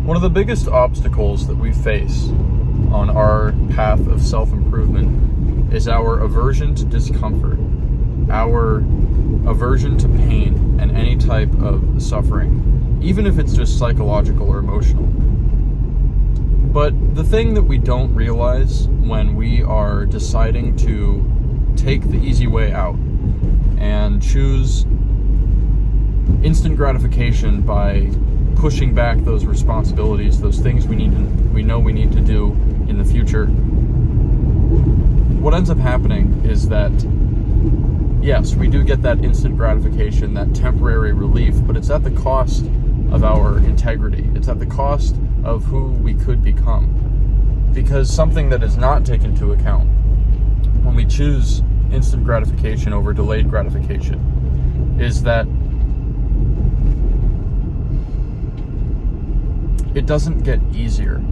One of the biggest obstacles that we face on our path of self-improvement is our aversion to discomfort, our aversion to pain and any type of suffering, even if it's just psychological or emotional. But the thing that we don't realize when we are deciding to take the easy way out and choose instant gratification by pushing back those responsibilities, those things we know we need to do in the future, what ends up happening is that, yes, we do get that instant gratification, that temporary relief, but it's at the cost of our integrity. It's at the cost of who we could become. Because something that is not taken into account when we choose instant gratification over delayed gratification is that it doesn't get easier.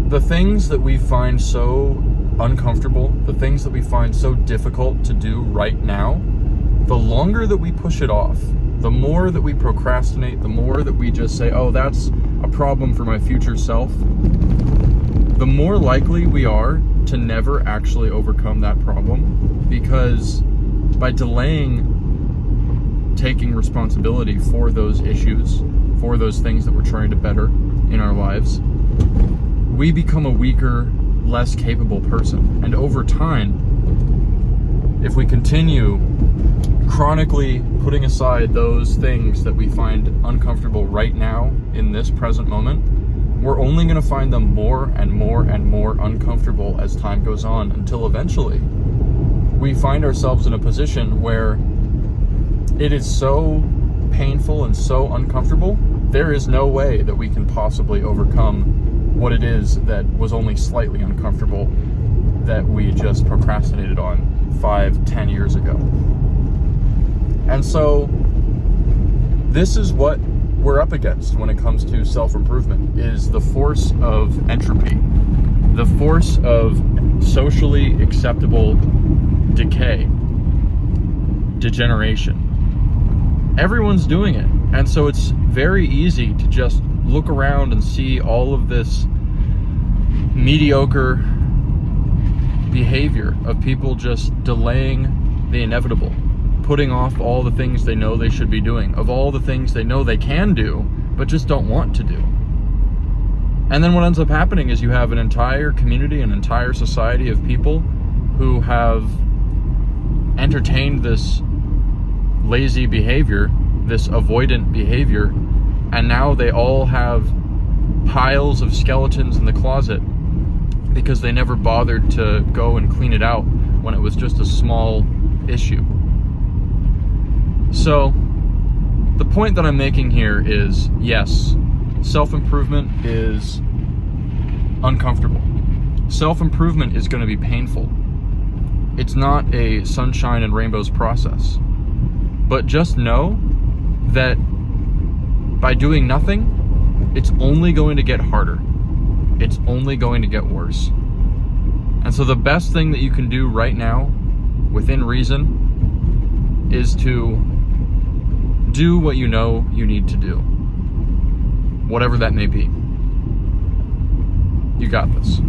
The things that we find so uncomfortable, the things that we find so difficult to do right now, the longer that we push it off, the more that we procrastinate, the more that we just say, oh, that's a problem for my future self, the more likely we are to never actually overcome that problem, because by delaying taking responsibility for those issues, for those things that we're trying to better in our lives, we become a weaker, less capable person. And over time, if we continue chronically putting aside those things that we find uncomfortable right now in this present moment, we're only going to find them more and more and more uncomfortable as time goes on, until eventually we find ourselves in a position where it is so painful and so uncomfortable, there is no way that we can possibly overcome what it is that was only slightly uncomfortable that we just procrastinated on 5-10 years ago. And so this is what we're up against when it comes to self-improvement, is the force of entropy, the force of socially acceptable decay, degeneration. Everyone's doing it. And so it's very easy to just look around and see all of this mediocre behavior of people just delaying the inevitable, putting off all the things they know they should be doing, of all the things they know they can do, but just don't want to do. And then what ends up happening is you have an entire community, an entire society of people who have entertained this lazy behavior, this avoidant behavior, and now they all have piles of skeletons in the closet because they never bothered to go and clean it out when it was just a small issue. So the point that I'm making here is, yes, self-improvement is uncomfortable. Self-improvement is going to be painful. It's not a sunshine and rainbows process. But just know that by doing nothing, it's only going to get harder. It's only going to get worse. And so the best thing that you can do right now, within reason, is to do what you know you need to do, whatever that may be. You got this.